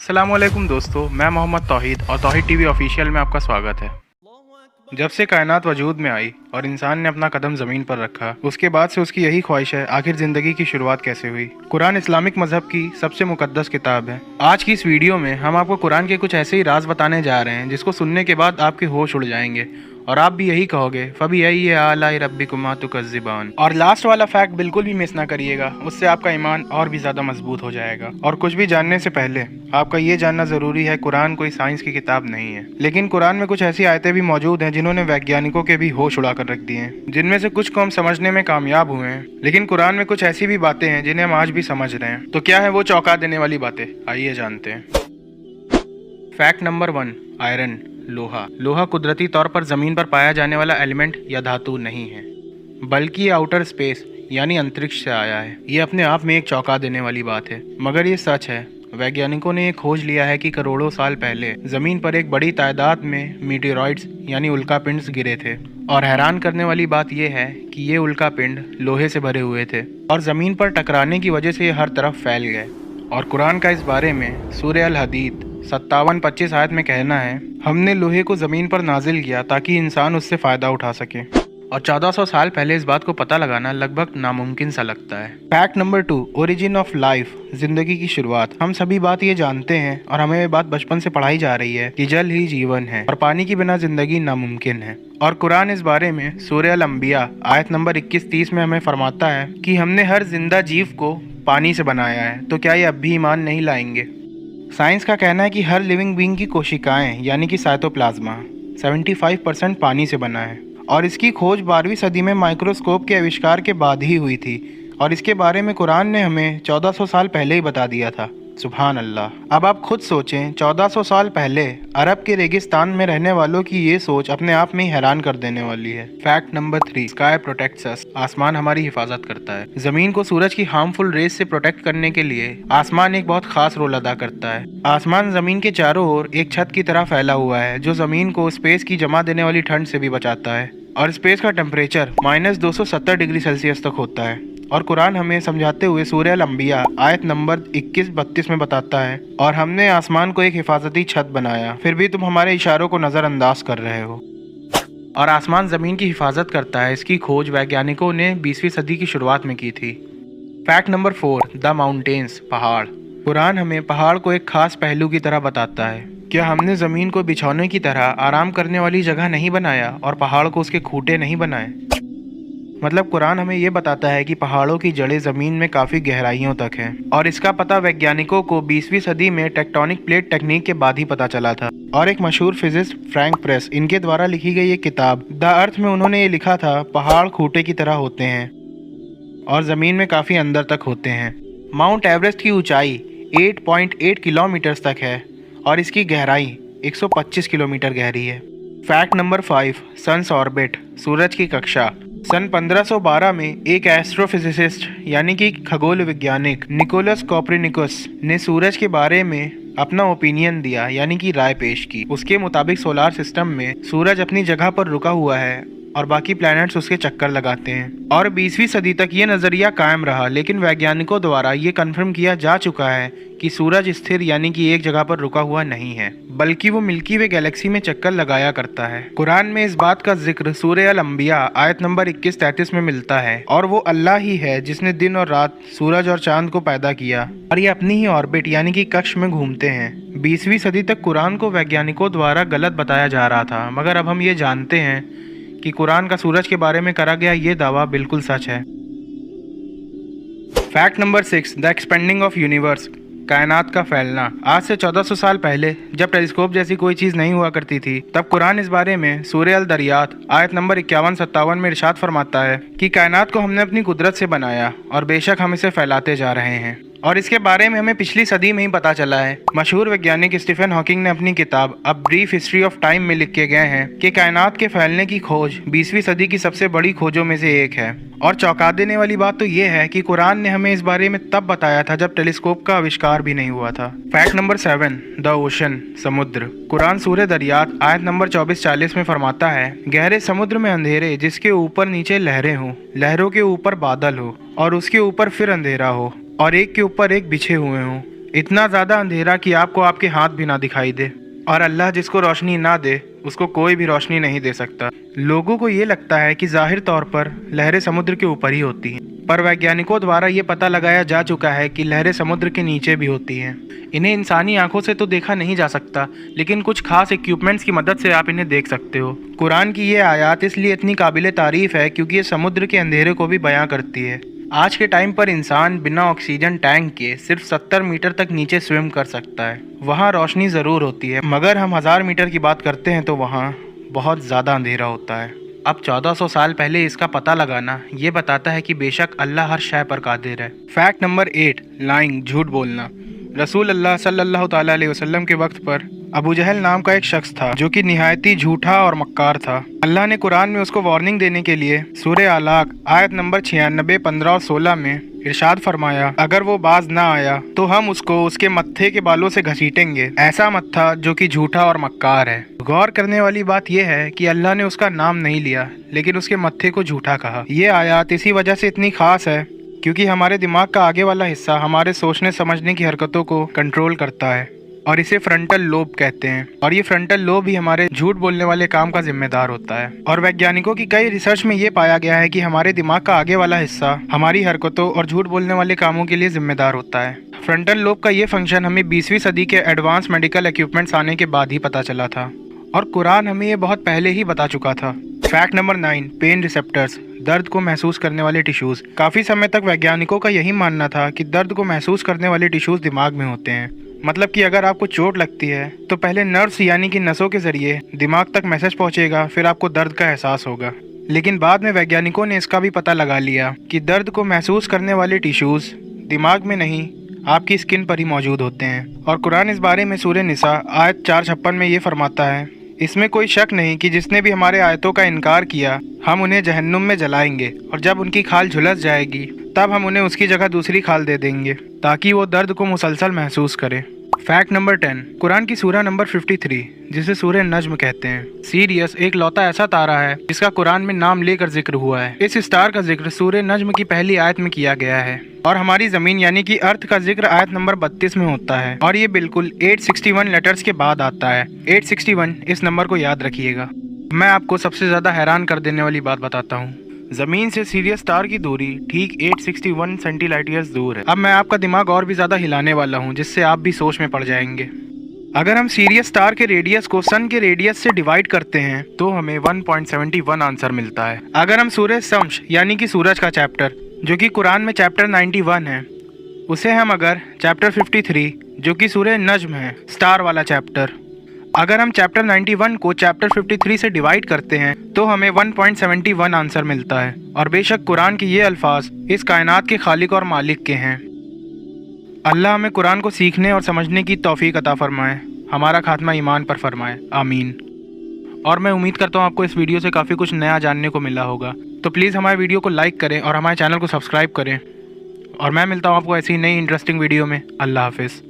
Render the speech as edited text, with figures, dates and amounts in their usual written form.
अस्सलामुअलैकुम दोस्तों, मैं मोहम्मद तौहीद और तौहीद टीवी ऑफिशियल में आपका स्वागत है। जब से कायनात वजूद में आई और इंसान ने अपना कदम ज़मीन पर रखा, उसके बाद से उसकी यही ख्वाहिश है आखिर ज़िंदगी की शुरुआत कैसे हुई। कुरान इस्लामिक मजहब की सबसे मुकद्दस किताब है। आज की इस वीडियो में हम आपको कुरान के कुछ ऐसे ही राज बताने जा रहे हैं जिसको सुनने के बाद आपके होश उड़ जाएंगे और आप भी यही कहोगे फबीअय्यि आलाइ रब्बिकुमा तुकज़्ज़िबान। और लास्ट वाला फैक्ट बिल्कुल भी मिस ना करिएगा, उससे आपका ईमान और भी ज़्यादा मजबूत हो जाएगा। और कुछ भी जानने से पहले आपका ये जानना ज़रूरी है, कुरान कोई साइंस की किताब नहीं है, लेकिन कुरान में कुछ ऐसी आयतें भी मौजूद हैं जिन्होंने वैज्ञानिकों के भी होश उड़ा कर रख दिए हैं, जिनमें से कुछ को हम समझने में कामयाब हुए हैं। लेकिन कुरान में कुछ ऐसी भी बातें हैं जिन्हें हम आज भी समझ रहे हैं। तो क्या है वो चौंका देने वाली बातें, आइए जानते हैं। फैक्ट नंबर 1, आयरन, लोहा। लोहा कुदरती तौर पर ज़मीन पर पाया जाने वाला एलिमेंट या धातु नहीं है, बल्कि ये आउटर स्पेस यानी अंतरिक्ष से आया है। ये अपने आप में एक चौंका देने वाली बात है, मगर ये सच है। वैज्ञानिकों ने ये खोज लिया है कि करोड़ों साल पहले ज़मीन पर एक बड़ी तादाद में मीटेरॉइड्स यानी उल्कापिंड्स गिरे थे। और हैरान करने वाली बात यह है कि ये उल्कापिंड लोहे से भरे हुए थे और ज़मीन पर टकराने की वजह से ये हर तरफ फैल गए। और कुरान का इस बारे में सूरह अल हदीद 57-25 आयत में कहना है, हमने लोहे को ज़मीन पर नाजिल किया ताकि इंसान उससे फ़ायदा उठा सके। और 1400 साल पहले इस बात को पता लगाना लगभग नामुमकिन सा लगता है। Fact number 2, origin of life, ज़िंदगी की शुरुआत। हम सभी बात ये जानते हैं और हमें ये बात बचपन से पढ़ाई जा रही है कि जल ही जीवन है और पानी के बिना ज़िंदगी नामुमकिन है। और कुरान इस बारे में सूरह अल अंबिया आयत नंबर 21-30 में हमें फरमाता है कि हमने हर जिंदा जीव को पानी से बनाया है। तो क्या ये अब भी ईमान नहीं लाएंगे? साइंस का कहना है कि हर लिविंग बीइंग की कोशिकाएं यानी कि साइटोप्लाज्मा 75% पानी से बना है और इसकी खोज 12वीं सदी में माइक्रोस्कोप के आविष्कार के बाद ही हुई थी। और इसके बारे में कुरान ने हमें 1400 साल पहले ही बता दिया था। सुभान अल्लाह। अब आप खुद सोचें, 1400 साल पहले अरब के रेगिस्तान में रहने वालों की ये सोच अपने आप में ही हैरान कर देने वाली है। Fact number 3, sky protects us, आसमान हमारी हिफाजत करता है। जमीन को सूरज की हार्मफुल रेस से प्रोटेक्ट करने के लिए आसमान एक बहुत खास रोल अदा करता है। आसमान जमीन के चारों ओर एक छत की तरह फैला हुआ है जो जमीन को स्पेस की जमा देने वाली ठंड से भी बचाता है। और स्पेस का टेम्परेचर -270 डिग्री सेल्सियस तक होता है। और कुरान हमें समझाते हुए सूरह अल अंबिया आयत नंबर 21-32 में बताता है, और हमने आसमान को एक हिफाजती छत बनाया, फिर भी तुम हमारे इशारों को नज़रअंदाज कर रहे हो। और आसमान ज़मीन की हिफाजत करता है, इसकी खोज वैज्ञानिकों ने 20वीं सदी की शुरुआत में की थी। फैक्ट नंबर 4, द माउंटेन्स, पहाड़। कुरान हमें पहाड़ को एक खास पहलू की तरह बताता है। क्या हमने ज़मीन को बिछौने की तरह आराम करने वाली जगह नहीं बनाया और पहाड़ को उसके खूंटे नहीं बनाए? मतलब कुरान हमें ये बताता है कि पहाड़ों की जड़ें ज़मीन में काफ़ी गहराइयों तक हैं और इसका पता वैज्ञानिकों को 20वीं सदी में टेक्टोनिक प्लेट टेक्निक के बाद ही पता चला था। और एक मशहूर फिजिस्ट फ्रैंक प्रेस, इनके द्वारा लिखी गई ये किताब द अर्थ में उन्होंने ये लिखा था, पहाड़ खूंटे की तरह होते हैं और ज़मीन में काफ़ी अंदर तक होते हैं। माउंट एवरेस्ट की ऊंचाई 8.8 किलोमीटर तक है और इसकी गहराई 125 किलोमीटर गहरी है। फैक्ट नंबर 5, सन्स ऑर्बिट, सूरज की कक्षा। सन 1512 में एक एस्ट्रोफिजिसिस्ट यानी कि खगोल वैज्ञानिक निकोलस कोपरनिकस ने सूरज के बारे में अपना ओपिनियन दिया यानी कि राय पेश की। उसके मुताबिक सोलार सिस्टम में सूरज अपनी जगह पर रुका हुआ है और बाकी प्लैनेट्स उसके चक्कर लगाते हैं। और 20वीं सदी तक ये नज़रिया कायम रहा, लेकिन वैज्ञानिकों द्वारा ये कन्फर्म किया जा चुका है कि सूरज स्थिर यानी कि एक जगह पर रुका हुआ नहीं है, बल्कि वो मिल्की वे गैलेक्सी में चक्कर लगाया करता है। कुरान में इस बात का जिक्र सूरह अल अंबिया आयत नंबर 21-33 में मिलता है, और वो अल्लाह ही है जिसने दिन और रात, सूरज और चांद को पैदा किया और ये अपनी ही ऑर्बिट यानी कि कक्ष में घूमते हैं। 20वीं सदी तक कुरान को वैज्ञानिकों द्वारा गलत बताया जा रहा था, मगर अब हम ये जानते हैं कि कुरान का सूरज के बारे में करा गया ये दावा बिल्कुल सच है। Fact number 6, the expanding of universe, कायनात का फैलना। आज से 1400 साल पहले जब टेलीस्कोप जैसी कोई चीज़ नहीं हुआ करती थी, तब कुरान इस बारे में सूरह अल दरियात आयत नंबर 51-57 में इरशाद फरमाता है कि कायनात को हमने अपनी कुदरत से बनाया और बेशक हम इसे फैलाते जा रहे हैं। और इसके बारे में हमें पिछली सदी में ही पता चला है। मशहूर वैज्ञानिक स्टीफन हॉकिंग ने अपनी किताब a brief history of time में लिख के गए हैं कि कायनात के फैलने की खोज 20वीं सदी की सबसे बड़ी खोजों में से एक है। और चौंका देने वाली बात तो ये है कि कुरान ने हमें इस बारे में तब बताया था जब टेलीस्कोप का आविष्कार भी नहीं हुआ था। फैक्ट नंबर 7, द ओशन, समुद्र। कुरान सूरह दरियात आयत नंबर 24-40 में फरमाता है, गहरे समुद्र में अंधेरे जिसके ऊपर नीचे लहरें हों, लहरों के ऊपर बादल हो और उसके ऊपर फिर अंधेरा हो और एक के ऊपर एक बिछे हुए हों, इतना ज़्यादा अंधेरा कि आपको आपके हाथ भी ना दिखाई दे। और अल्लाह जिसको रोशनी ना दे उसको कोई भी रोशनी नहीं दे सकता। लोगों को ये लगता है कि जाहिर तौर पर लहरें समुद्र के ऊपर ही होती हैं, पर वैज्ञानिकों द्वारा ये पता लगाया जा चुका है कि लहरें समुद्र के नीचे भी होती हैं। इन्हें इंसानी आंखों से तो देखा नहीं जा सकता, लेकिन कुछ खास इक्विपमेंट्स की मदद से आप इन्हें देख सकते हो। कुरान की ये आयत इसलिए इतनी काबिल तारीफ़ है क्योंकि ये समुद्र के अंधेरे को भी बयां करती है। आज के टाइम पर इंसान बिना ऑक्सीजन टैंक के सिर्फ 70 मीटर तक नीचे स्विम कर सकता है। वहाँ रोशनी ज़रूर होती है, मगर हम 1000 मीटर की बात करते हैं तो वहाँ बहुत ज़्यादा अंधेरा होता है। अब 1400 साल पहले इसका पता लगाना ये बताता है कि बेशक अल्लाह हर शय पर कादिर है। फैक्ट नंबर 8, लाइंग, झूठ बोलना। रसूल अल्लाह सल्लल्लाहु ताला अलैहि वसल्लम के वक्त पर अबू जहल नाम का एक शख्स था जो कि निहायती झूठा और मक्कार था। अल्लाह ने कुरान में उसको वार्निंग देने के लिए सूरह आलाक आयत नंबर 96, 15 और 16 में इरशाद फरमाया, अगर वो बाज ना आया तो हम उसको उसके मत्थे के बालों से घसीटेंगे, ऐसा मत्था जो कि झूठा और मक्कार है। गौर करने वाली बात यह है कि अल्लाह ने उसका नाम नहीं लिया लेकिन उसके मत्थे को झूठा कहा। ये आयत इसी वजह से इतनी खास है क्योंकि हमारे दिमाग का आगे वाला हिस्सा हमारे सोचने समझने की हरकतों को कंट्रोल करता है और इसे फ्रंटल लोब कहते हैं। और ये फ्रंटल लोब ही हमारे झूठ बोलने वाले काम का जिम्मेदार होता है। और वैज्ञानिकों की कई रिसर्च में ये पाया गया है कि हमारे दिमाग का आगे वाला हिस्सा हमारी हरकतों और झूठ बोलने वाले कामों के लिए जिम्मेदार होता है। फ्रंटल लोब का ये फंक्शन हमें 20वीं सदी के एडवांस मेडिकल इक्विपमेंट्स आने के बाद ही पता चला था और कुरान हमें ये बहुत पहले ही बता चुका था। फैक्ट नंबर 9, पेन रिसेप्टर्स, दर्द को महसूस करने वाले टिश्यूज। काफ़ी समय तक वैज्ञानिकों का यही मानना था कि दर्द को महसूस करने वाले टिश्यूज दिमाग में होते हैं। मतलब कि अगर आपको चोट लगती है तो पहले नर्व्स यानी कि नसों के जरिए दिमाग तक मैसेज पहुंचेगा, फिर आपको दर्द का एहसास होगा। लेकिन बाद में वैज्ञानिकों ने इसका भी पता लगा लिया कि दर्द को महसूस करने वाले टिश्यूज दिमाग में नहीं आपकी स्किन पर ही मौजूद होते हैं। और कुरान इस बारे में सूरह निसा आयत 456 में ये फरमाता है, इसमें कोई शक नहीं कि जिसने भी हमारे आयतों का इनकार किया हम उन्हें जहन्नुम में जलाएंगे और जब उनकी खाल झुलस जाएगी तब हम उन्हें उसकी जगह दूसरी खाल दे देंगे ताकि वो दर्द को मुसलसल महसूस करे। फैक्ट नंबर 10, कुरान की सूरह नंबर 53 जिसे सूरह नज्म कहते हैं। सीरियस एक लौता ऐसा तारा है जिसका कुरान में नाम लेकर जिक्र हुआ है। इस स्टार का जिक्र सूरह नज्म की पहली आयत में किया गया है और हमारी जमीन यानी कि अर्थ का जिक्र आयत नंबर 32 में होता है और ये बिल्कुल 861 लेटर्स के बाद आता है। 861, इस नंबर को याद रखिएगा। मैं आपको सबसे ज्यादा हैरान कर देने वाली बात बताता हूँ। जमीन से सीरियस स्टार की दूरी ठीक 861 सेंटीलाइट ईयर्स दूर है। अब मैं आपका दिमाग और भी ज्यादा हिलाने वाला हूँ जिससे आप भी सोच में पड़ जाएंगे। अगर हम सीरियस स्टार के रेडियस को सन के रेडियस से डिवाइड करते हैं तो हमें 1.71 आंसर मिलता है। अगर हम सूरह शम्स यानी कि सूरज का चैप्टर जो कि कुरान में चैप्टर 91 है उसे हम अगर चैप्टर 53 जो कि सूरह नज्म है स्टार वाला चैप्टर, अगर हम चैप्टर 91 को चैप्टर 53 से डिवाइड करते हैं तो हमें 1.71 आंसर मिलता है। और बेशक कुरान के ये अल्फाज इस कायनात के खालिक और मालिक के हैं। अल्लाह हमें कुरान को सीखने और समझने की तौफीक अता फरमाए, हमारा खात्मा ईमान पर फरमाए, आमीन। और मैं उम्मीद करता हूँ आपको इस वीडियो से काफ़ी कुछ नया जानने को मिला होगा। तो प्लीज़ हमारे वीडियो को लाइक करें और हमारे चैनल को सब्सक्राइब करें। और मैं मिलता हूँ आपको ऐसी नई इंटरेस्टिंग वीडियो में। अल्लाह हाफिज़।